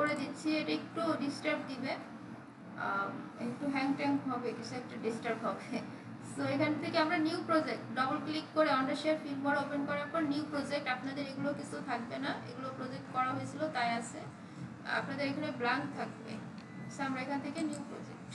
করে দিচ্ছি। এটা একটু ডিস্টার্ব দিবে, একটু হ্যাং ট্যাং হবে, কিছু একটা ডিস্টার্ব হবে। সো এখান থেকে আমরা নিউ প্রজেক্ট ডবল ক্লিক করে অন্ডারশেয়ার ফিল্মোরা ওপেন করার পর নিউ প্রজেক্ট, আপনাদের এগুলো কিছু থাকবে না, এগুলো প্রজেক্ট করা হয়েছিল তাই আছে, আপনাদের এখানে ব্ল্যাঙ্ক থাকবে। সো আমরা এখান থেকে নিউ প্রজেক্ট,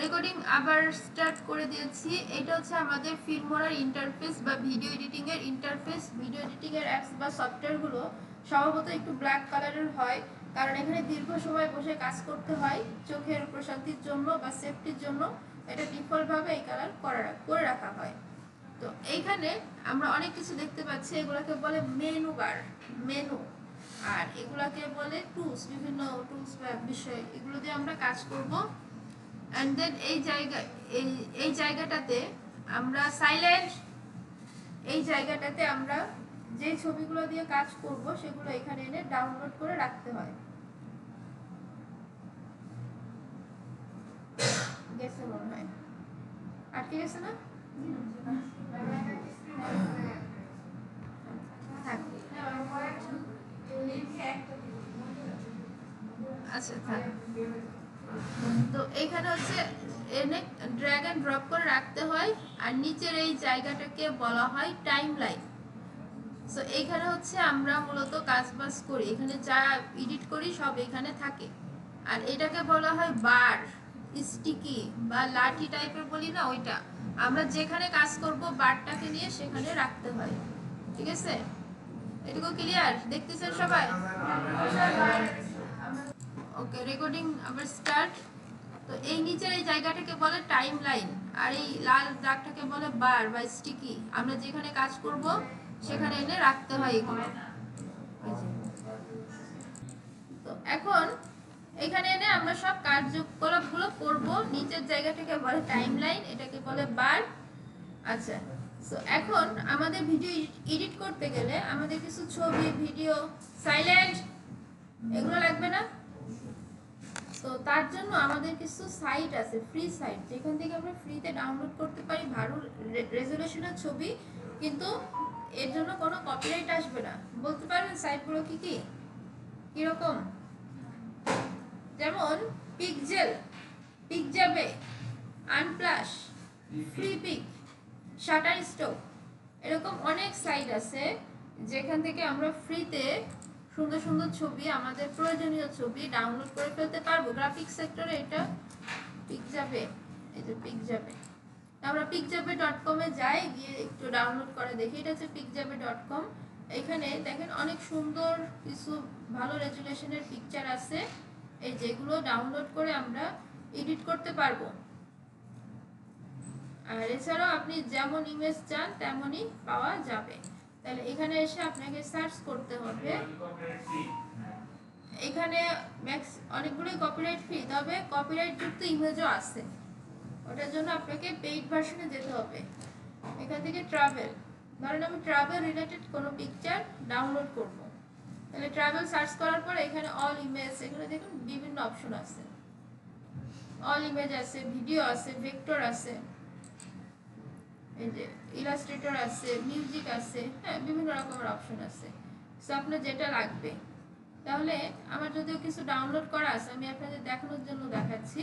রেকর্ডিং আবার স্টার্ট করে দিয়েছি। এটা হচ্ছে আমাদের ফিল্মোরার ইন্টারফেস বা ভিডিও এডিটিং এর ইন্টারফেস। ভিডিও এডিটিং এর অ্যাপস বা সফটওয়্যারগুলো স্বভাবত একটু ব্ল্যাক কালারের হয়, কারণ এখানে দীর্ঘ সময় বসে কাজ করতে হয় চোখের প্রশান্তির জন্য বা সেফটির জন্য। এটা ডিফল্টভাবে এই কালার করে রাখা হয়। তো এইখানে আমরা অনেক কিছু দেখতে পাচ্ছি, এগুলোকে বলে মেনু বার, মেনু, আর এগুলোকে বলে টুলস, বিভিন্ন টুলস বা বিষয়, এগুলো দিয়ে আমরা কাজ করব। অ্যান্ড দেন এই জায়গাটাতে আমরা সাইলেন্ট, এই জায়গাটাতে আমরা যে ছবিগুলো দিয়ে কাজ করব সেগুলো এখানে এনে ডাউনলোড করে রাখতে হয়। গেছে মনে হয়, আটকে গেছে না? আচ্ছা থাক। তো এইখানে হচ্ছে এনে ড্র্যাগ এন্ড ড্রপ করে রাখতে হয়, আর নিচের এই জায়গাটাকে বলা হয় টাইম লাইন। সো এইখানে হচ্ছে আমরা মূলত কাজ বাজ করি, এখানে যা এডিট করি সব এখানে থাকে। আর এটাকে বলা হয় বার, স্টিকি বা লাঠি টাইপের বলি না, ওইটা আমরা যেখানে কাজ করব বারটাকে নিয়ে সেখানে রাখতে হয়। ঠিক আছে, এটুকু ক্লিয়ার? দেখতেছেন সবাই? ওকে, রেকর্ডিং আবার স্টার্ট। তো এই নিচের এই জায়গাটাকে বলে টাইম লাইন, আর এই লাল দাগটাকে বলে বার বা স্টিকি। আমরা যেখানে কাজ করব সেখানে এনে রাখতে হয় এগুলো। তো এখন এখানে এনে আমরা সব কার্যকলাপগুলো করব। নিচের জায়গাটাকে বলে টাইম লাইন, এটাকে বলে বার। আচ্ছা, সো এখন আমাদের ভিডিও এডিট করতে গেলে আমাদের কিছু ছবি, ভিডিও, সাইলেন্ট, এগুলো লাগবে না? তো তার জন্য আমাদের কিছু সাইট আছে, ফ্রি সাইট, যেখান থেকে আমরা ফ্রিতে ডাউনলোড করতে পারি ভালো রেজলিউশনের ছবি, কিন্তু এর জন্য কোনো কপিরাইট আসবে না। বলতে পারবেন সাইটগুলো কি কি কিরকম? যেমন Pexels, Pixabay, Unsplash, Freepik, Shutterstock, এরকম অনেক সাইট আছে যেখান থেকে আমরা ফ্রিতে সুন্দর সুন্দর ছবি, আমাদের প্রয়োজনীয় ছবি ডাউনলোড করে ফেলতে পারবো। গ্রাফিক সেক্টরে এটা পিকজাবে, এই যে পিকজাবে, আমরা pikjabe.com এ যাই, গিয়ে একটু ডাউনলোড করে দেখি। এটা হচ্ছে pikjabe.com। এখানে দেখেন অনেক সুন্দর কিছু ভালো রেজুলেশনের পিকচার আছে, এই যেগুলো ডাউনলোড করে আমরা এডিট করতে পারবো। আর এছাড়াও আপনি যেমন ইমেজ চান তেমনই পাওয়া যাবে। তাহলে এখানে এসে আপনাকে সার্চ করতে হবে। এখানে অনেকগুলোই কপিরাইট ফ্রি, তবে কপিরাইট যুক্ত ইমেজও আছে, ওটার জন্য আপনাকে পেইড ভার্সনে যেতে হবে। এখান থেকে ট্রাভেল, ধরেন আমি ট্রাভেল রিলেটেড কোনো পিকচার ডাউনলোড করব, তাহলে ট্রাভেল সার্চ করার পর এখানে অল ইমেজ, এখানে দেখুন বিভিন্ন অপশন আছে, অল ইমেজ আছে, ভিডিও আছে, ভেক্টর আছে, এই যে ইলাস্ট্রেটর আছে, মিউজিক আছে, হ্যাঁ বিভিন্ন রকমের অপশন আছে। সো আপনার যেটা লাগবে। তাহলে আমার যদিও কিছু ডাউনলোড করা আছে, আমি আপনাদের দেখানোর জন্য দেখাচ্ছি।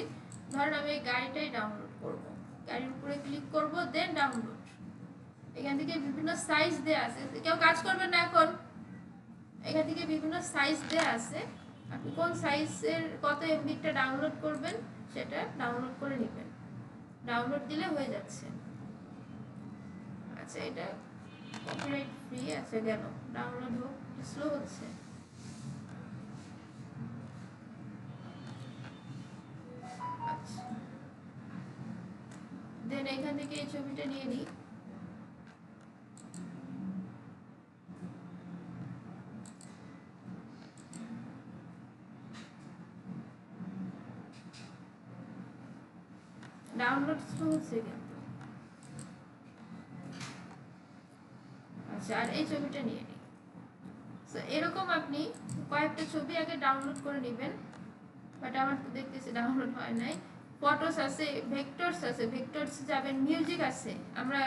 ধরেন আমি এই গাড়িটাই ডাউনলোড করব, গাড়ির উপরে ক্লিক করব, দেন ডাউনলোড। এখান থেকে বিভিন্ন সাইজ দেয়া আছে, কেউ কাজ করবেন না এখন, এখান থেকে বিভিন্ন সাইজ দেয়া আছে, আপনি কোন সাইজের কত এমবিটা ডাউনলোড করবেন সেটা ডাউনলোড করে নেবেন, ডাউনলোড দিলে হয়ে যাচ্ছে। আচ্ছা, এটা কপিরাইট ফ্রি আছে, কেন ডাউনলোড হোক, স্লো হচ্ছে। আচ্ছা, দেন এখান থেকে এই ছবিটা নিয়ে নিই। ডাউনলোড স্লো হচ্ছে কিন্তু। আচ্ছা, আর এই ছবিটা নিয়ে নিই। সো এরকম আপনি কয়েকটা ছবি আগে ডাউনলোড করে নেবেন, বাট আমার তো দেখতেছি ডাউনলোড হয় নাই। ফটোস আছে, ভেক্টরস আছে, ভেক্টরস যাবেন, মিউজিক আছে, আমরা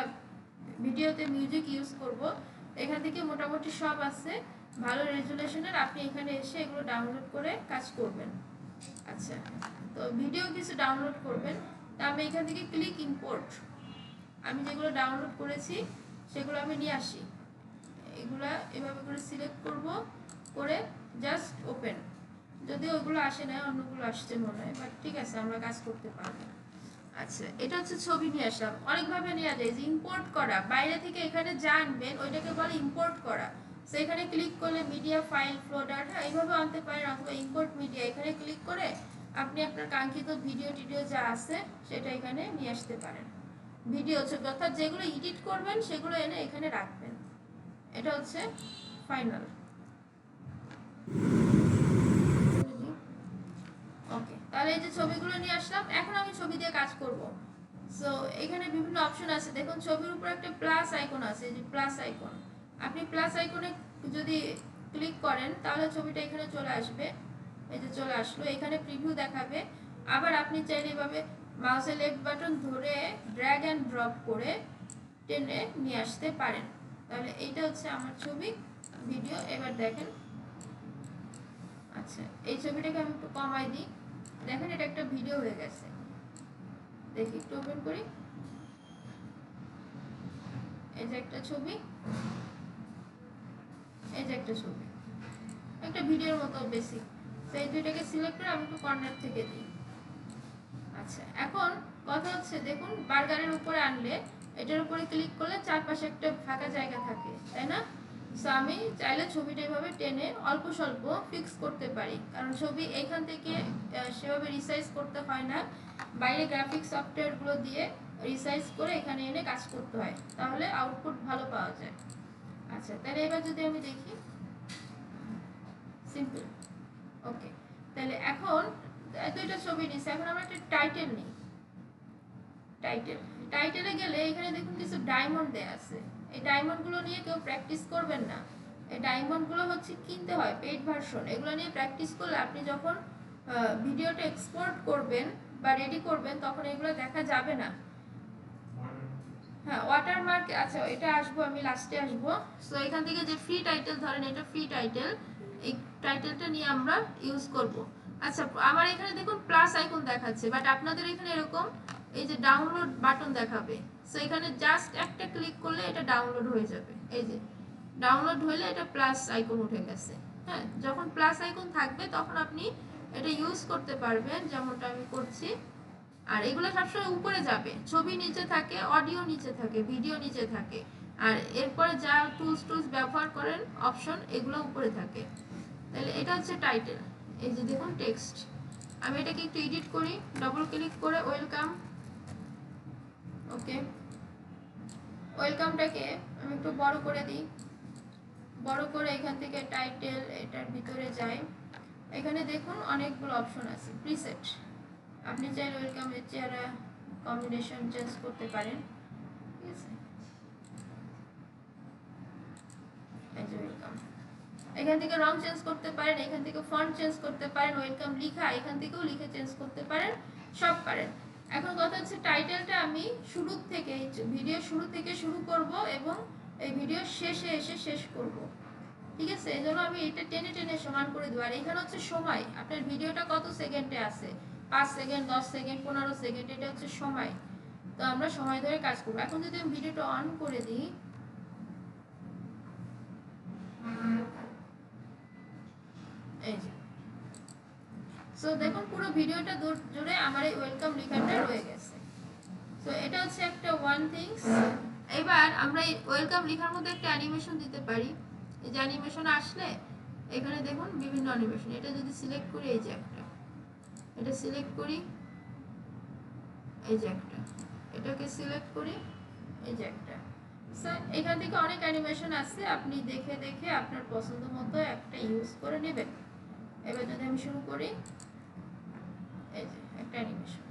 ভিডিওতে মিউজিক ইউজ করব, এখান থেকে মোটামুটি সব আছে ভালো রেজুলেশনের। আপনি এখানে এসে এগুলো ডাউনলোড করে কাজ করবেন। আচ্ছা, তো ভিডিও কিছু ডাউনলোড করবেন, তা আমি এখান থেকে ক্লিক ইম্পোর্ট, আমি যেগুলো ডাউনলোড করেছি সেগুলো আমি নিয়ে আসি। এগুলা এভাবে করে সিলেক্ট করব, করে জাস্ট ওপেন। যদি ওইগুলো আসে না, অন্যগুলো আসছে মনে হয়, বাট ঠিক আছে, আমরা কাজ করতে পারবো। আচ্ছা, এটা হচ্ছে ছবি নিয়ে আসলাম। অনেকভাবে নেওয়া যায়, যে ইম্পোর্ট করা, বাইরে থেকে এখানে যা আনবেন ওইটাকে বলে ইম্পোর্ট করা। সো এখানে ক্লিক করলে মিডিয়া ফাইল ফ্লো ডাটা এইভাবে আনতে পারেন, অথবা ইম্পোর্ট মিডিয়া এখানে ক্লিক করে আপনি আপনার কাঙ্ক্ষিত ভিডিও টিডিও যা আছে সেটা এখানে নিয়ে আসতে পারেন। ভিডিও ছবি অর্থাৎ যেগুলো এডিট করবেন সেগুলো এনে এখানে রাখবেন। এটা হচ্ছে ফাইনাল। ওকে, তাহলে এই যে ছবিগুলো নিয়ে আসলাম, এখন আমি ছবি দিয়ে কাজ করব। সো এখানে বিভিন্ন অপশন আছে, দেখুন ছবির উপর একটা প্লাস আইকন আছে, এই যে প্লাস আইকন, আপনি প্লাস আইকনে যদি ক্লিক করেন তাহলে ছবিটা এখানে চলে আসবে। এই যে চলে আসলো, এখানে প্রিভিউ দেখাবে। আবার আপনি চাইলে এভাবে মাউসের লেফট বাটন ধরে ড্র্যাগ অ্যান্ড ড্রপ করে টেনে নিয়ে আসতে পারেন। তাহলে এইটা হচ্ছে আমার ছবি ভিডিও। এবার দেখেন, আচ্ছা এই ছবিটাকে আমি একটু কমাই দিই, দেখেন এটা একটা ভিডিও হয়ে গেছে। দেখি একটু ওপেন করি, এই যে একটা ছবি, এই যে একটা ছবি, একটা ভিডিওর মতো বেসিক। তো এই দুইটাকে সিলেক্ট করে আমি একটু কর্নার থেকে দিই। আচ্ছা, এখন কথা হচ্ছে, দেখুন বার্গারের উপরে আনলে এটার উপরে ক্লিক করলে চারপাশে একটা ফাঁকা জায়গা থাকে, তাই না? সো আমি চাইলে ছবিটা এভাবে টেনে অল্প স্বল্প ফিক্স করতে পারি, কারণ ছবি এইখান থেকে সেভাবে রিসাইজ করতে হয় না, বাইরে গ্রাফিক্স সফটওয়্যারগুলো দিয়ে রিসাইজ করে এখানে এনে কাজ করতে হয়, তাহলে আউটপুট ভালো পাওয়া যায়। আচ্ছা, তাহলে এবার যদি আমি দেখি, সিম্পল। ওকে, তাহলে এখন দুইটা ছবি নিচ্ছে, এখন আমরা একটা টাইটেল নিই। টাইটেলে গেলে এখানে দেখুন কিছু ডায়মন্ড দেয়া আছে। এই ডায়মন্ডগুলো নিয়ে কেউ প্র্যাকটিস করবেন না, এই ডায়মন্ডগুলো হচ্ছে কিনতে হয়, পেইড ভার্সন। এগুলো নিয়ে প্র্যাকটিস করলে আপনি যখন ভিডিওটা এক্সপোর্ট করবেন বা রেডি করবেন তখন এগুলো দেখা যাবে না। হ্যাঁ, ওয়াটারমার্ক, আচ্ছা এটা আসবো, আমি লাস্টে আসবো। সো এখান থেকে যে ফ্রি টাইটেল, ধরেন এটা ফ্রি টাইটেল, এই টাইটেলটা নিয়ে আমরা ইউজ করব। আচ্ছা, আমার এখানে দেখুন প্লাস আইকন দেখাচ্ছে, বাট আপনাদের এখানে এরকম এই যে ডাউনলোড বাটন দেখাবে। সো এখানে জাস্ট একটা ক্লিক করলে এটা ডাউনলোড হয়ে যাবে। এই যে ডাউনলোড হলে এটা প্লাস আইকন উঠে গেছে। হ্যাঁ, যখন প্লাস আইকন থাকবে তখন আপনি এটা ইউজ করতে পারবেন, যেমনটা আমি করছি। আর এগুলো সবসময় উপরে যাবে, ছবি নিচে থাকে, অডিও নিচে থাকে, ভিডিও নিচে থাকে, আর এরপরে যা টুলস ব্যবহার করেন অপশন, এগুলো উপরে থাকে। তাহলে এটা হচ্ছে টাইটেল। এই যে দেখুন টেক্সট, আমি এটাকে একটু এডিট করি, ডবল ক্লিক করে ওয়েলকাম। ওকে, ওয়েলকামটাকে আমি একটু বড় করে দিই, বড় করে এখান থেকে টাইটেল এটার ভিতরে যাই। এখানে দেখুন অনেকগুলো অপশন আছে, প্রিসেট, আপনি চাইলে ওয়েলকামের চেহারা কম্বিনেশন চেঞ্জ করতে পারেন। ঠিক আছে, এই যে ওয়েলকাম, এখান থেকে রং চেঞ্জ করতে পারেন, এখান থেকে ফন্ট চেঞ্জ করতে পারেন, ওয়েলকাম লিখা এখান থেকেও লিখে চেঞ্জ করতে পারেন, সব পারেন। এখন কথা হচ্ছে টাইটেলটা আমি শুরু থেকে, ভিডিও শুরু থেকে শুরু করব এবং এই ভিডিও শেষে এসে শেষ করব। ঠিক আছে, এই জন্য আমি এটা টেনে টেনে সমান করে দেবো। আর এখানে হচ্ছে সময়, আপনার ভিডিওটা কত সেকেন্ডে আছে, 5 সেকেন্ড, 10 সেকেন্ড, 15 সেকেন্ড, এটা হচ্ছে সময়। তো আমরা সময় ধরে কাজ করবো। এখন যদি আমি ভিডিওটা অন করে দিই, এই যে সো দেখুন পুরো ভিডিওটা জুড়ে আমার এই ওয়েলকাম লেখাটা রয়ে গেছে। সো এটা হচ্ছে একটা ওয়ান থিংস। এবার আমরা এই ওয়েলকাম লেখার মধ্যে একটা অ্যানিমেশন দিতে পারি। এই যে অ্যানিমেশন আসলে এখানে দেখুন বিভিন্ন অ্যানিমেশন, এটা যদি সিলেক্ট করি, এই যে একটা, এটা সিলেক্ট করি, এই যে একটা, এটাকে সিলেক্ট করি, এই যে একটা। স্যার এখান থেকে অনেক অ্যানিমেশন আছে, আপনি দেখে দেখে আপনার পছন্দ মতো একটা ইউজ করে নেবেন। এবার যদি আমি শুরু করি, এই যে একটা অ্যানিমেশন।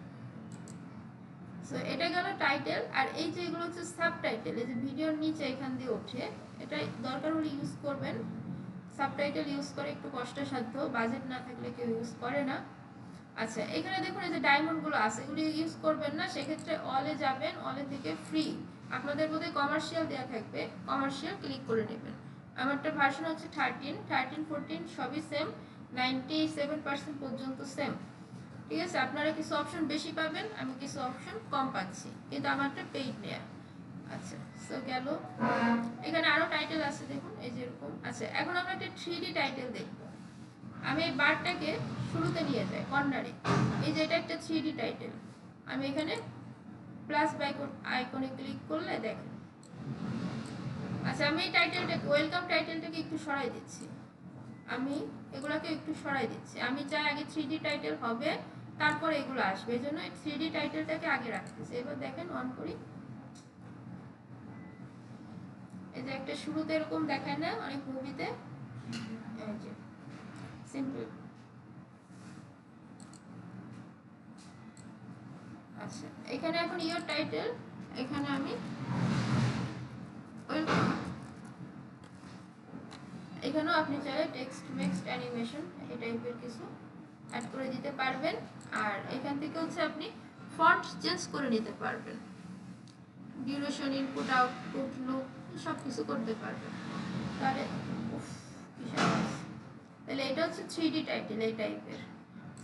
সো এটা গেল টাইটেল। আর এই যে এগুলো হচ্ছে সাবটাইটেল, এই যে ভিডিওর নিচে এখান দিয়ে ওঠে, এটা দরকার হলে ইউজ করবেন। সাবটাইটেল ইউজ করে একটু কষ্টসাধ্য, বাজেট না থাকলে কেউ ইউজ করে না। আচ্ছা এখানে দেখুন এই যে ডায়মন্ডগুলো আছে, এগুলি ইউজ করবেন না, সেক্ষেত্রে অলে যাবেন, অলে থেকে ফ্রি, আপনাদের মধ্যে কমার্শিয়াল দেওয়া থাকবে, কমার্শিয়াল ক্লিক করে নেবেন। আমারটা ভার্সন হচ্ছে 13, 14 সবই সেম, 97% পর্যন্ত সেম। ঠিক আছে, আপনারা কিছু অপশন বেশি পাবেন, আমি কিছু অপশন কম পাচ্ছি, কিন্তু আমারটা পেইড নেয়া। আচ্ছা সো গেল, এখানে আরো টাইটেল আছে দেখুন এই যে এরকম। আচ্ছা এখন আমরা একটা 3D টাইটেল দেখব। আমি এই বারটাকে শুরুতে নিয়ে যাই কর্নারে, এই যে এটা একটা 3D টাইটেল, আমি এখানে প্লাস আইকনে ক্লিক করলে দেখেন। আচ্ছা আমি এই টাইটেলটাকে, ওয়েলকাম টাইটেলটাকে একটু সরাই দিচ্ছি, আমি এগুলাকে একটু সরাই দিচ্ছি, আমি চাই আগে 3D টাইটেল হবে তারপর এগুলো আসবে, এই জন্য 3D টাইটেলটাকে আগে রাখতেছি। এবার দেখেন অন করি, এই যে একটা শুরুতে এরকম দেখায় না অনেক মুভিতে, এই যে সিম্পল। আচ্ছা এখানে এখন ইওর টাইটেল, এখানে আমি ওয়েলকাম, এখানেও আপনি চাইলে টেক্সট মেক্সট অ্যানিমেশন এই টাইপের কিছু অ্যাড করে দিতে পারবেন। আর এখান থেকে হচ্ছে আপনি ফন্ট চেঞ্জ করে নিতে পারবেন, ডিউরেশন, ইনপুট আউটপুট, লুক সব কিছু করতে পারবেন। তাহলে তাহলে এটা হচ্ছে 3D টাইটেল এই টাইপের।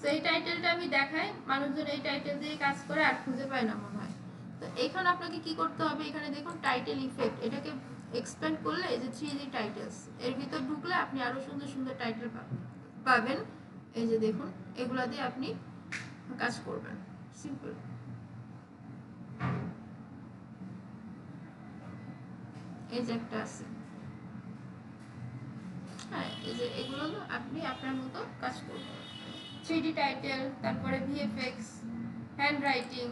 তো এই টাইটেলটা আমি দেখাই, মানুষজন এই টাইটেল দিয়ে কাজ করে আর খুঁজে পায় না মনে হয়। তো এখানে আপনাকে কি করতে হবে, এখানে দেখুন টাইটেল ইফেক্ট, এটাকে এক্সপ্যান্ড করলে এই যে 3D টাইটেলস এর ভিতর ঢুকলে আপনি আরো সুন্দর সুন্দর টাইটেল পাবেন। এই যে দেখুন এগুলা দিয়ে আপনি কাজ করবেন, সিম্পল। এই যে একটা আছে, হ্যাঁ এই যে এগুলো আপনি আপনার মতো কাজ করবেন। 3D টাইটেল, তারপরে ভিএফএক্স, হ্যান্ড রাইটিং,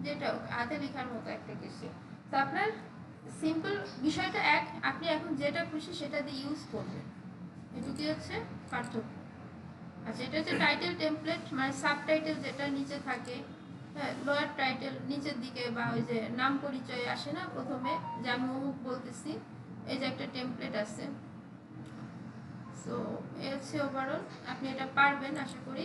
যেটা হাতে লেখার মতো একটা কিছু। তো আপনার সিম্পল বিষয়টা এক, আপনি এখন যেটা খুশি সেটা দিয়ে ইউজ করবেন, এটুকুই হচ্ছে পার্থক্য। আচ্ছা এটা হচ্ছে টাইটেল টেমপ্লেট, মানে সাবটাইটেল যেটা নিচে থাকে, হ্যাঁ লোয়ার টাইটেল নিচের দিকে, বা ওই যে নাম পরিচয় আসে না প্রথমে যে আমি অমুক বলতেছি, এই যে একটা টেমপ্লেট আছে। সো এই হচ্ছে ওভারঅল, আপনি এটা পারবেন আশা করি।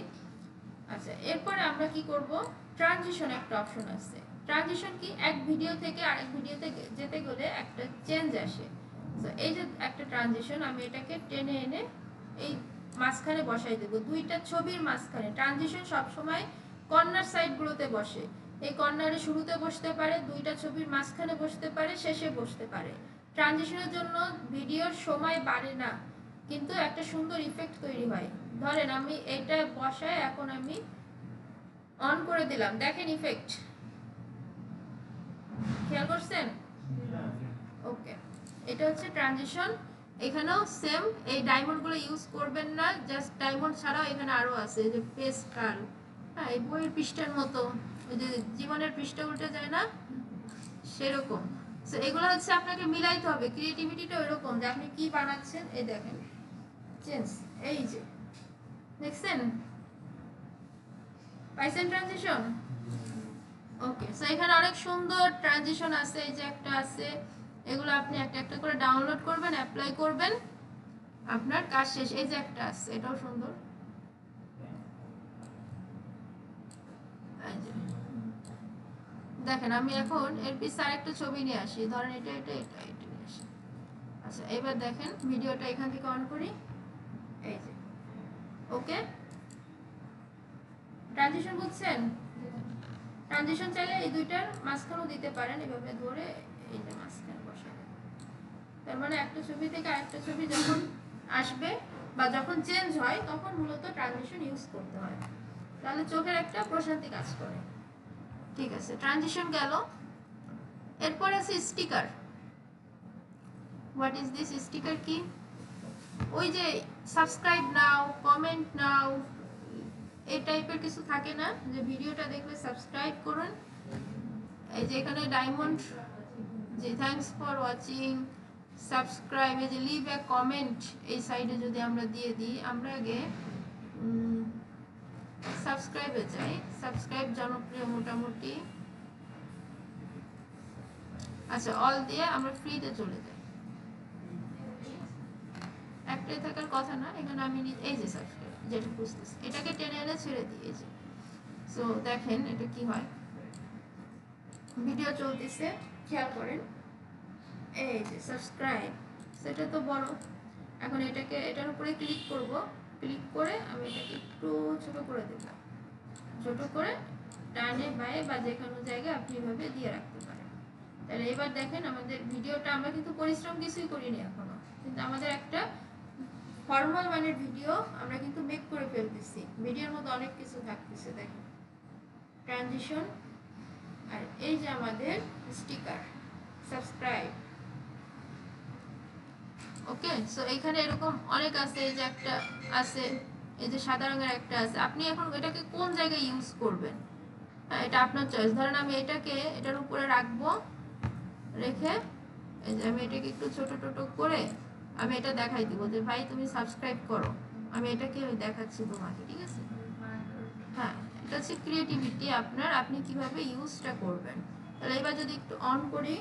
আচ্ছা এরপরে আমরা কি করব, ট্রানজিশন একটা অপশন আছে। ট্রানজিশন কি, এক ভিডিও থেকে আরেক ভিডিওতে যেতে গেলে একটা চেঞ্জ আসে। তো এই যে একটা ট্রানজিশন, আমি এটাকে টেনে এনে এই মাঝখানে বসাই দেব, দুইটা ছবির মাঝখানে। ট্রানজিশন সবসময় কর্নার সাইডগুলোতে বসে, এই কর্নারে শুরুতে বসতে পারে, দুইটা ছবির মাঝখানে বসতে পারে, শেষে বসতে পারে। ট্রানজিশনের জন্য ভিডিওর সময় বাড়ে না, কিন্তু একটা সুন্দর ইফেক্ট তৈরি হয়। ধরেন আমি এটা বসায় এখন আমি অন করে দিলাম, দেখেন ইফেক্ট খেয়াল করছেন? ওকে, এটা হচ্ছে ট্রানজিশন। এখানেও সেম, এই ডায়মন্ডগুলো ইউজ করবেন না, জাস্ট ডায়মন্ড ছাড়াও এখানে আরো আছে, যে পেস্টাল, হ্যাঁ এই বইয়ের পৃষ্ঠার মতো, ওই যে জীবনের পৃষ্ঠা উল্টে যায় না সেরকম। সো এগুলো হচ্ছে আপনাকে মিলাইতে হবে, ক্রিয়েটিভিটিটা ওইরকম যে আপনি কি বানাচ্ছেন। এই দেখেন চেঞ্জ, এই যে দেখছেন, পাইছেন ট্রানজিশন? ওকে, সো এখানে অনেক সুন্দর ট্রানজিশন আছে, এই যে একটা আছে, এগুলো আপনি একটা একটা করে ডাউনলোড করবেন, অ্যাপ্লাই করবেন, আপনার কাজ শেষ। এই যে একটা আছে, এটাও সুন্দর, দেখেন আমি এখন এর পিছে আরেকটা ছবি নিয়ে আসি, ধরেন এটা এটা এটা এটা নিয়ে আসি। আচ্ছা এবার দেখেন ভিডিওটা এখান থেকে অন করি, এই যে ওকে। ট্রানজিশন বুঝছেন? ট্রানজিশন চাইলে এই দুইটার মাঝখানেও দিতে পারেন, এভাবে ধরে এই যে মাঝখানে বসাই, তার মানে একটা ছবি থেকে আরেকটা ছবি যখন আসবে বা যখন চেঞ্জ হয় তখন মূলত ট্রানজিশন ইউজ করতে হয়, তাহলে চোখের একটা প্রশান্তি কাজ করে। ঠিক আছে, ট্রানজিশন গেল। এরপর আছে sticker. What is this sticker? কি ওই যে সাবস্ক্রাইব নাও, কমেন্ট নাও, এই টাইপের কিছু থাকে না, যে ভিডিওটা দেখলে সাবস্ক্রাইব করুন, এই যে এখানে ডায়মন্ড, যে থ্যাঙ্কস ফর ওয়াচিং, সাবস্ক্রাইব, এই যে লিভ এ কমেন্ট, এই সাইডে যদি আমরা দিয়ে দিই, আমরা আগে সাবস্ক্রাইবে যাই, সাবস্ক্রাইব জনপ্রিয় মোটামুটি। আচ্ছা অল দিয়ে আমরা ফ্রিতে চলে যাই, একটাই থাকার কথা না এখানে, আমি এই যে সাবস্ক্রাইব, যেটা বুঝতেছি, এটাকে টেনে এনে ছেড়ে দিয়েছি। সো দেখেন এটা কি হয়, ভিডিও চলতেছে, খেয়াল করেন, এই যে সাবস্ক্রাইব, সেটা তো বড়, এখন এটাকে এটার উপরে ক্লিক করব, ক্লিক করে আমি এটাকে একটু ছোট করে দিলাম, ছোট করে ডানে বায়ে বা যে কোনো জায়গায় আপনি এভাবে দিয়ে রাখতে পারেন। তাহলে এবার দেখেন আমাদের ভিডিওটা, আমরা কিন্তু পরিশ্রম কিছুই করিনি এখনো, কিন্তু আমাদের একটা ফর্মাল মানের ভিডিও আমরা কিন্তু মেক করে ফেলতেছি, ভিডিওর মধ্যে অনেক কিছু থাকতেছে, দেখেন ট্রানজিশন, আর এই যে আমাদের স্টিকার সাবস্ক্রাইব। ওকে, সো এখানে এরকম অনেক আছে, এই যে একটা আছে, এই যে সাদা রঙের একটা আছে, আপনি এখন এটাকে কোন জায়গায় ইউজ করবেন এটা আপনার চয়েস। ধরেন আমি এটাকে এটার উপরে রাখবো, রেখে এই যে আমি এটাকে একটু ছোট ছোট করে আমি এটা দেখাই দিব যে ভাই তুমি সাবস্ক্রাইব করো, আমি এটাকে দেখাচ্ছি তোমাকে, ঠিক আছে? হ্যাঁ, এটা হচ্ছে ক্রিয়েটিভিটি আপনার, আপনি কিভাবে ইউজটা করবেন। তাহলে এবার যদি একটু অন করি,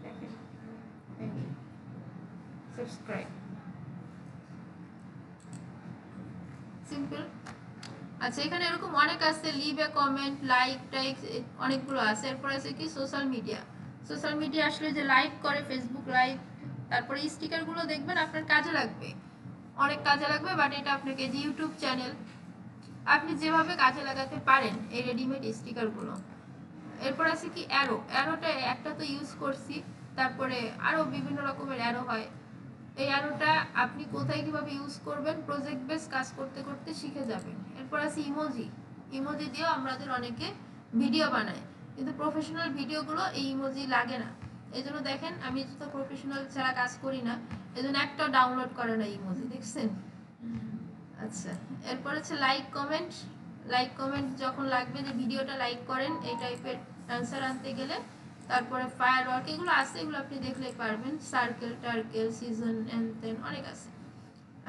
দেখেন সাবস্ক্রাইব, সিম্পল। আচ্ছা, এখানে এরকম অনেক আছে, লিভ এ কমেন্ট, লাইক টাইক, অনেকগুলো আছে। এরপর আছে কি সোশ্যাল মিডিয়া, সোশ্যাল মিডিয়া আসলে যে লাইভ করে ফেসবুক লাইভ, তারপরে স্টিকারগুলো দেখবেন আপনার কাজে লাগবে, অনেক কাজে লাগবে, বাট এটা আপনাকে যে ইউটিউব চ্যানেল আপনি যেভাবে কাজে লাগাতে পারেন এই রেডিমেড স্টিকারগুলো। এরপর আছে কি অ্যারো, অ্যারোটা একটা তো ইউজ করছি, তারপরে আরও বিভিন্ন রকমের অ্যারো হয়, এই অ্যারোটা আপনি কোথায় কিভাবে ইউজ করবেন প্রজেক্ট বেস কাজ করতে করতে শিখে যাবেন। এরপর আছে ইমোজি, ইমোজি দিয়েও আমাদের অনেকে ভিডিও বানায়, কিন্তু প্রফেশনাল ভিডিওগুলো এই ইমোজি লাগে না, এই জন্য দেখেন আমি তো প্রফেশনাল ছাড়া কাজ করি না, এই জন্য একটাও ডাউনলোড করে না ইমোজি, দেখছেন? আচ্ছা, এরপর হচ্ছে লাইক কমেন্ট, লাইক কমেন্ট যখন লাগবে যে ভিডিওটা লাইক করেন এই টাইপের অ্যান্সার আনতে গেলে, তারপরে ফায়ার ওয়ার্ক, এগুলো আছে, এগুলো আপনি দেখলেই পারবেন, সার্কেল টার্কেল সিজন এন্ড দেন অনেক আছে,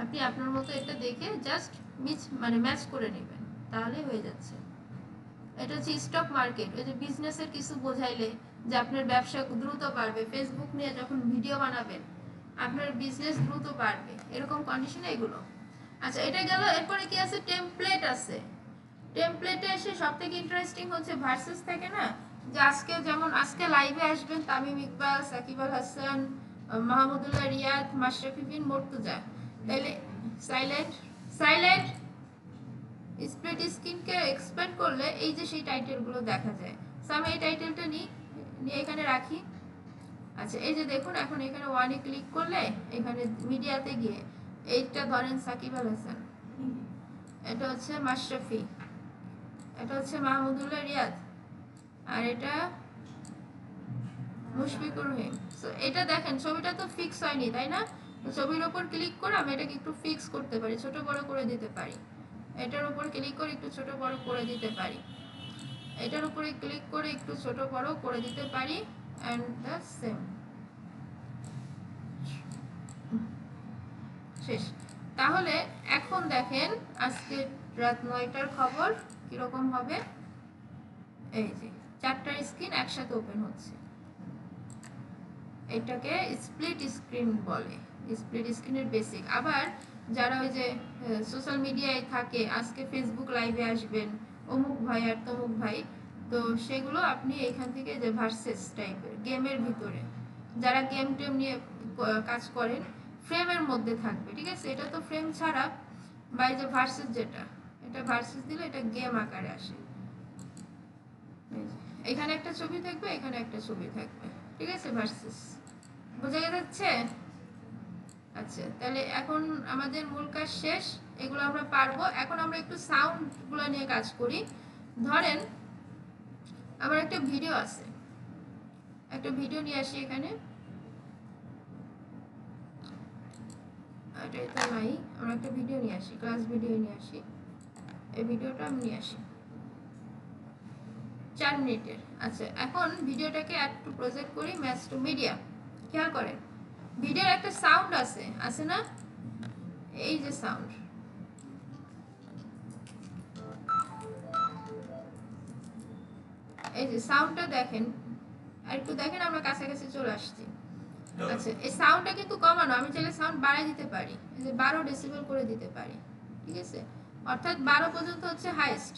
আপনি আপনার মতো এটা দেখে জাস্ট ম্যাচ করে নেবেন, তাহলেই হয়ে যাচ্ছে। এটা হচ্ছে স্টক মার্কেট, ওই যে বিজনেসের কিছু বোঝাইলে যে আপনার ব্যবসা দ্রুত বাড়বে, ফেসবুক নিয়ে যখন ভিডিও বানাবেন আপনার বিজনেস দ্রুত বাড়বে, এরকম কন্ডিশনে এগুলো। আচ্ছা, এটা গেল। এরপরে কি আছে, টেমপ্লেট আছে। টেমপ্লেটে এসে সবথেকে ইন্টারেস্টিং হচ্ছে ভার্সেস থাকে না, যে আজকে যেমন আজকে লাইভে আসবেন তামিম ইকবাল, সাকিব আল হাসান, মাহমুদুল্লাহ রিয়াদ, মাশরাফি বিন মুর্তজা, তাইলে সাইলেন্ট সাইলেন্ট স্প্লিট স্ক্রিনকে এক্সপ্যান্ড করলে এই যে সেই টাইটেলগুলো দেখা যায়। সো আমি এই টাইটেলটা নিয়ে এখানে রাখি। আচ্ছা, এই যে দেখুন এখন এখানে ওয়ানে ক্লিক করলে এখানে মিডিয়াতে গিয়ে এইটা ধরেন সাকিব আল হাসান, এটা হচ্ছে মাশরাফি, এটা হচ্ছে মাহমুদুল্লাহ রিয়াদ, আর এটা মুশফিকুর রহিম। সো এটা দেখেন ছবিটা তো ফিক্স হয়নি, তাই না? ছবির ওপর ক্লিক করে আমি এটাকে একটু ফিক্স করতে পারি, ছোট বড় করে দিতে পারি, এটার উপর ক্লিক করে একটু ছোট বড় করে দিতে পারি, এটার উপরে ক্লিক করে একটু ছোট বড় করে দিতে পারি, অ্যান্ড দ্য সেম, শেষ। তাহলে এখন দেখেন আজকে রাত 9টার খবর কিরকম হবে, এই যে 4টা স্ক্রিন একসাথে ওপেন হচ্ছে, এটাকে স্প্লিট স্ক্রিন বলে, স্প্লিট স্ক্রিনের বেসিক। আবার যারা ওই যে সোশ্যাল মিডিয়ায় থাকে, আজকে ফেসবুক লাইভে আসবেন অমুক ভাই আর তমুক ভাই, তো সেগুলো আপনি এখান থেকে যে ভার্সেস টাইপের গেমের ভিতরে যারা গেম টেম নিয়ে কাজ করেন ফ্রেমের মধ্যে থাকবে, ঠিক আছে? এটা তো ফ্রেম ছাড়া, বা এই যে ভার্সেস, যেটা এটা ভার্সেস দিলে এটা গেম আকারে আসে, এখানে একটা ছবি থাকবে, এখানে একটা ছবি থাকবে, ঠিক আছে? ভার্সেস, বোঝা যাচ্ছে? আচ্ছা, তাহলে এখন আমাদের মূল কাজ শেষ, এগুলো আমরা পারবো। এখন আমরা একটু সাউন্ডগুলো নিয়ে কাজ করি। ধরেন আমার একটা ভিডিও আছে, একটা ভিডিও নিয়ে আসি এখানে, এটাই তো নাই, আমরা একটা ভিডিও নিয়ে আসি, ক্লাস ভিডিও নিয়ে আসি, এই ভিডিওটা আমি নিয়ে আসি 4 মিনিটের। আচ্ছা, এখন ভিডিওটাকে অ্যাড টু প্রজেক্ট করি, ম্যাচ টু মিডিয়া, খেয়াল করেন ভিডিওর একটা সাউন্ড আছে, আছে না? এই যে সাউন্ড, এই যে সাউন্ডটা দেখেন, আর একটু দেখেন আমরা কাছাকাছি চলে আসছি। আচ্ছা, এই সাউন্ডটা কিন্তু কমানো, আমি চাইলে সাউন্ড বাড়াই দিতে পারি, এই যে 12 ডেসিবেল করে দিতে পারি, ঠিক আছে, অর্থাৎ 12 পর্যন্ত হচ্ছে হাইয়েস্ট,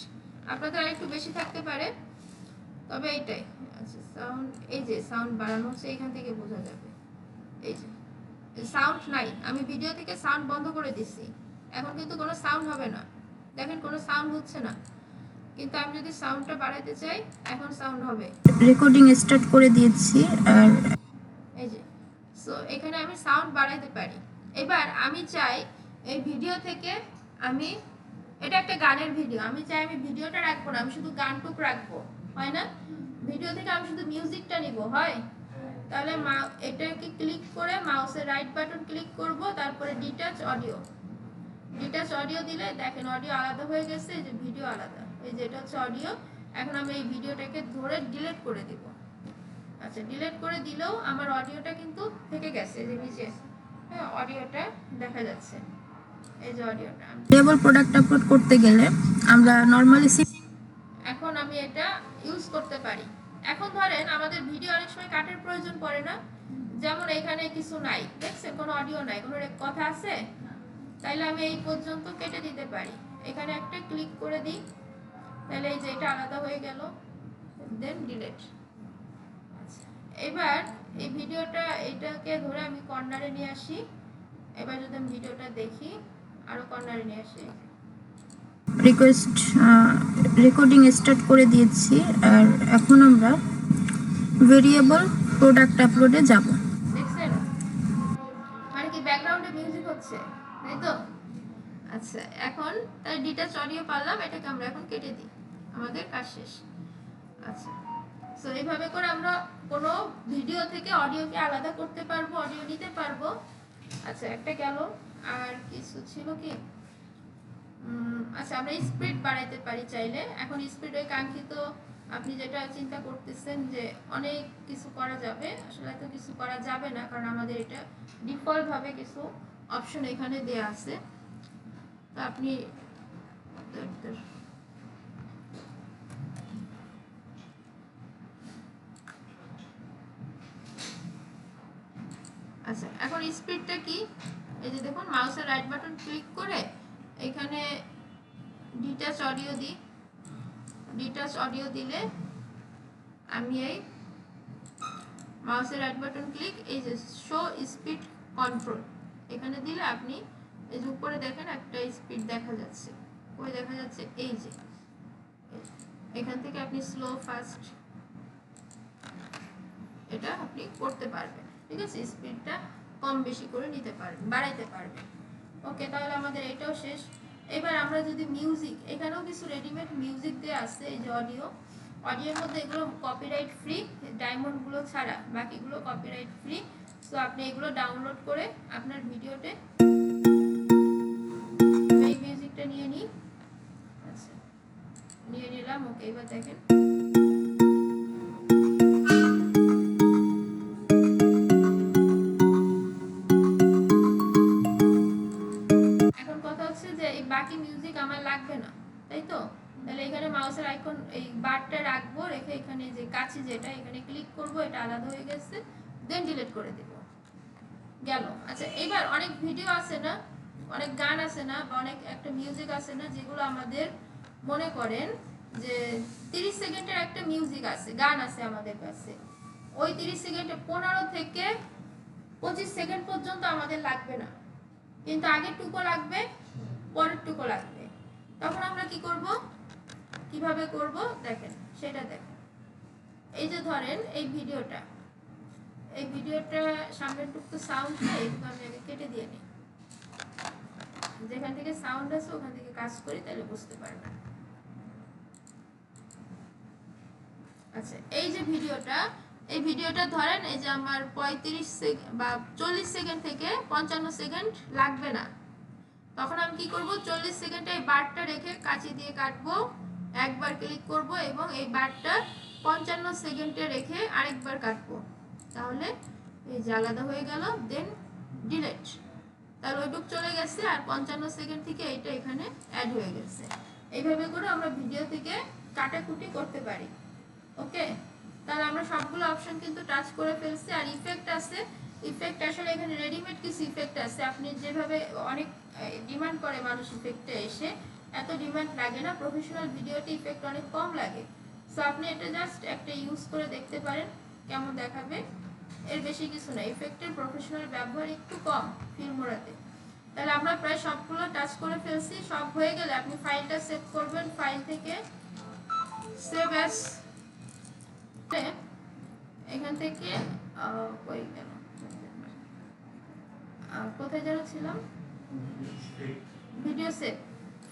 আপনাদের আরেকটু বেশি থাকতে পারে, তবে এইটাই। আচ্ছা, সাউন্ড, এই যে সাউন্ড বাড়ানো হচ্ছে, এখান থেকে বোঝা যাবে, এই যে সাউন্ড নাই, আমি ভিডিও থেকে সাউন্ড বন্ধ করে দিচ্ছি, এখন কিন্তু কোনো সাউন্ড হবে না, দেখেন কোনো সাউন্ড হচ্ছে না, কিন্তু আমি যদি সাউন্ডটা বাড়াতে চাই এখন সাউন্ড হবে। রেকর্ডিং স্টার্ট করে দিয়েছি। আর এই যে, সো এখানে আমি সাউন্ড বাড়াইতে পারি। এবার আমি চাই এই ভিডিও থেকে আমি, এটা একটা গানের ভিডিও, আমি চাই আমি ভিডিওটা রাখবো না, আমি শুধু গানটুক রাখবো, হয় না? ভিডিও থেকে আমি শুধু মিউজিকটা নিব, হয়? তাহলে এটাকে ক্লিক করে মাউসের রাইট বাটন ক্লিক করব, তারপরে ডিটাচ অডিও, ডিটাচ অডিও দিলে দেখেন অডিও আলাদা হয়ে গেছে, এই যে ভিডিও আলাদা, এই যে এটা হচ্ছে অডিও। এখন আমি এই ভিডিওটাকে ধরে ডিলিট করে দিব। আচ্ছা, ডিলিট করে দিলেও আমার অডিওটা কিন্তু থেকে গেছে, এই যে নিচে, হ্যাঁ, অডিওটা দেখা যাচ্ছে, এই যে অডিওটা। ভেরিয়েবল প্রোডাক্ট আপলোড করতে গেলে আমরা নরমালি এখন আমি এটা ইউজ করতে পারি। এখন ধরেন আমাদের ভিডিও অনেক সময় কাটের প্রয়োজন পড়ে না, যেমন এখানে কিছু নাই, দেখছেন কোনো অডিও নাই, কোনো কথা আছে, তাইলে আমি এই পর্যন্ত কেটে দিতে পারি, এখানে একটা ক্লিক করে দিই, তাহলে এই যে এটা আলাদা হয়ে গেল, দেন ডিলিট। এবার এই ভিডিওটা, এটাকে ধরে আমি কর্নারে নিয়ে আসি, এবার যদি আমি ভিডিওটা দেখি, আরো কর্নারে নিয়ে আসি, রিকোয়েস্ট রেকর্ডিং স্টার্ট করে দিয়েছি। আর এখন আমরা ভেরিয়েবল প্রোডাক্ট আপলোডে যাব। দেখছেন মানে কি ব্যাকগ্রাউন্ডে মিউজিক হচ্ছে, তাই তো? আচ্ছা, এখন তার ডিটাচ অডিও পারলাম, এটাকে আমরা এখন কেটে দিই, আমাদের কাজ শেষ। আচ্ছা, সো এইভাবে করে আমরা কোনো ভিডিও থেকে অডিওকে আলাদা করতে পারবো, অডিও নিতে পারবো। আচ্ছা, একটা গেল, আর কিছু ছিল কি, আচ্ছা, আমরা স্পিড বাড়াইতে পারি চাইলে। এখন স্পিড ওই কাঙ্ক্ষিত, আপনি যেটা চিন্তা করতেছেন যে অনেক কিছু করা যাবে, আসলে এত কিছু করা যাবে না, কারণ আমাদের এটা ডিফল্ট ভাবে কিছু অপশন এখানে দেয়া আছে, তো আপনি আচ্ছা, এখন স্পিডটা কি, এই যে দেখুন মাউসের রাইট বাটন ক্লিক করে এখানে ডিটাচ অডিও দিই, ডিটাচ অডিও দিলে আমি এই মাউসের রাইট বাটন ক্লিক, এই যে শো স্পিড কন্ট্রোল, এখানে দিলে আপনি এই যে উপরে দেখেন একটা স্পিড দেখা যাচ্ছে, ওই দেখা যাচ্ছে, এই যে এখান থেকে আপনি স্লো ফাস্ট এটা আপনি করতে পারবেন, ঠিক আছে, স্পিডটা কম বেশি করে নিতে পারবেন, বাড়াইতে পারবেন। ওকে, তাহলে আমাদের এটাও শেষ। এবার আমরা যদি মিউজিক, এখানেও কিছু রেডিমেড মিউজিক দিয়ে আসছে, এই যে অডিও, অডিওর মধ্যে এগুলো কপিরাইট ফ্রি, ডায়মন্ডগুলো ছাড়া বাকিগুলো কপিরাইট ফ্রি, সো আপনি এগুলো ডাউনলোড করে আপনার ভিডিওতে এই মিউজিকটা নিয়ে নিই। আচ্ছা, নিয়ে নিলাম, ওকে, এবার দেখেন বাকি মিউজিক আমার লাগবে না, তাই তো? তাহলে এখানে মাউসের আইকন, এই বারটা রাখবো, রেখে এখানে যে কাছে যেটা, এখানে ক্লিক করব, এটা আলাদা হয়ে গেছে, দেন ডিলিট করে দেব, গেল। আচ্ছা, এবার অনেক ভিডিও আছে না, অনেক গান আছে না, বা অনেক একটা মিউজিক আছে না, যেগুলো আমাদের মনে করেন যে 30 সেকেন্ডের একটা মিউজিক আছে, গান আছে আমাদের কাছে, ওই 30 সেকেন্ডে 15 থেকে 25 সেকেন্ড পর্যন্ত আমাদের লাগবে না, কিন্তু আগের টুকু লাগবে, পরের টুকু লাগবে, তখন আমরা কি করব, কিভাবে করব দেখেন, সেটা দেখেন। এই যে ধরেন এই ভিডিওটা, এই ভিডিওটা সামনের টুকু সাউন্ড নেই, কিন্তু আমি আগে কেটে দিয়ে নিই, যেখান থেকে সাউন্ড আছে ওখান থেকে কাজ করি, তাহলে বুঝতে পারবেন। আচ্ছা, এই যে ভিডিওটা, এই ভিডিওটা ধরেন এই যে আমার 35 সেকেন্ড বা 40 সেকেন্ড থেকে 55 সেকেন্ড লাগবে না, তখন আমি কি করব, 40 সেকেন্ডে এই বারটা রেখে কাঁচি দিয়ে কাটবো, একবার ক্লিক করব এবং এই বারটা 55 সেকেন্ডে রেখে আরেকবার কাটবো, তাহলে এই যে আলাদা হয়ে গেল, দেন ডিলিট, তাহলে ওইটুক চলে গেছে, আর 55 সেকেন্ড থেকে এইটা এখানে অ্যাড হয়ে গেছে। এইভাবে করে আমরা ভিডিও থেকে কাটাকুটি করতে পারি। ওকে, তাহলে আমরা সবগুলো অপশন কিন্তু টাচ করে ফেলছি। আর ইফেক্ট আছে, ইফেক্ট আসলে এখানে রেডিমেড কিছু ইফেক্ট আছে, আপনি যেভাবে অনেক ডিমান্ড করে মানুষ ইফেক্টে এসে, এত ডিমান্ড লাগে না, প্রফেশনাল ভিডিওতে ইফেক্ট অনেক কম লাগে। সো আপনি এটা জাস্ট একটা ইউজ করে দেখতে পারেন কেমন দেখাবে, এর বেশি কিছু না। ইফেক্টের প্রফেশনাল ব্যবহার একটু কম ফিল্মোরাতে। তাহলে আমরা প্রায় সবগুলো টাচ করে ফেলছি। সব হয়ে গেলে আপনি ফাইলটা সেভ করবেন, ফাইল থেকে সেভ অ্যাজ, এখান থেকে কই গেল, কোথায় যেন ছিলাম, ভিডিও সেভ,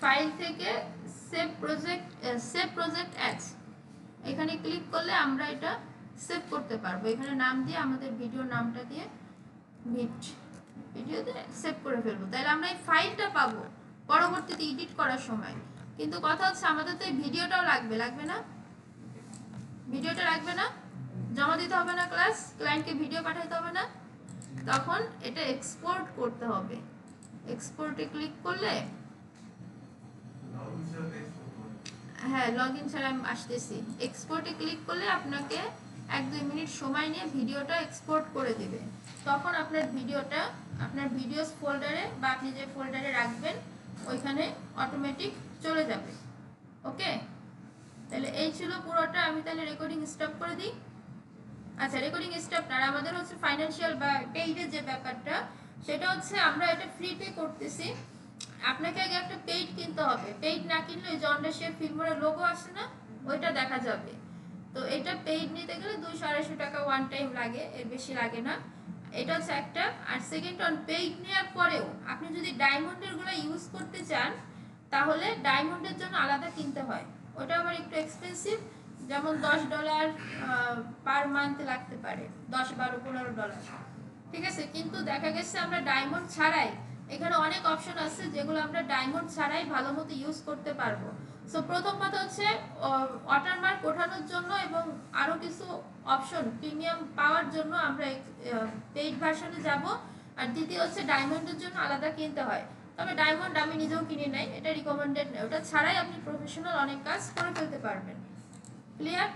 ফাইল থেকে সেভ প্রজেক্ট অ্যাজ, এখানে ক্লিক করলে আমরা এটা সেভ করতে পারবো। এখানে নাম দিয়ে, আমাদের ভিডিওর নামটা দিয়ে ভিডিওতে সেভ করে ফেলবো। তাহলে আমরা এই ফাইলটা পাবো পরবর্তীতে এডিট করার সময়। কিন্তু কথা হচ্ছে আমাদের তো এই ভিডিওটাও লাগবে না? ভিডিওটা লাগবে না, জমা দিতে হবে না, ক্লায়েন্টকে ভিডিও পাঠাতে হবে না, তখন এটা এক্সপোর্ট করতে হবে। এক্সপোর্টে ক্লিক করলে, হ্যাঁ লগইন ছাড়া আমি আসতেছি, এক্সপোর্টে ক্লিক করলে আপনাকে 1-2 মিনিট সময় নিয়ে ভিডিওটা এক্সপোর্ট করে দিবে। তখন আপনার ভিডিওটা আপনার ভিডিওস ফোল্ডারে বা আপনি যে ফোল্ডারে রাখবেন ওইখানে অটোমেটিক চলে যাবে। ওকে, তাহলে এই ছিল পুরোটা। আমি তাহলে রেকর্ডিং স্টপ করে দিই। আচ্ছা, রেকর্ডিং স্টপ না, আমাদের হচ্ছে ফাইনান্সিয়াল বা পেইডের যে ব্যাপারটা, সেটা হচ্ছে আমরা এটা ফ্রি পে করতেছি। আপনাকে আগে একটা পেইড কিনতে হবে। পেইড না কিনলে ওই জন্ডাসের ফিল্মের লোগো আসে না, ওইটা দেখা যাবে। তো এটা পেইড নিতে গেলে 200-250 টাকা ওয়ান টাইম লাগে, এর বেশি লাগে না। এটা হচ্ছে একটা। আর সেকেন্ড অন পেইড নেওয়ার পরেও আপনি যদি ডায়মন্ডের গুলো ইউজ করতে চান, তাহলে ডায়মন্ডের জন্য আলাদা কিনতে হয়, ওটা আবার একটু এক্সপেন্সিভ। যেমন $10 পার মান্থ লাগতে পারে, 10, 12, $15। ঠিক আছে, কিন্তু দেখা গেছে আমরা ডায়মন্ড ছাড়াই, এখানে অনেক অপশন আছে যেগুলো আমরা ডায়মন্ড ছাড়াই ভালো মতো ইউজ করতে পারবো। সো প্রথম কথা হচ্ছে ওয়াটারমার্ক ওঠানোর জন্য এবং আরো কিছু অপশন প্রিমিয়াম পাওয়ার জন্য আমরা পেইড ভার্সনে যাব। আর দ্বিতীয় হচ্ছে ডায়মন্ডের জন্য আলাদা কিনতে হয়। তবে ডায়মন্ড আমি নিজেও কিনে নাই, এটা রিকমেন্ডেড নয়, ওটা ছাড়াই আপনি প্রফেশনাল অনেক কাজ করে ফেলতে পারবেন। ক্লিয়ার?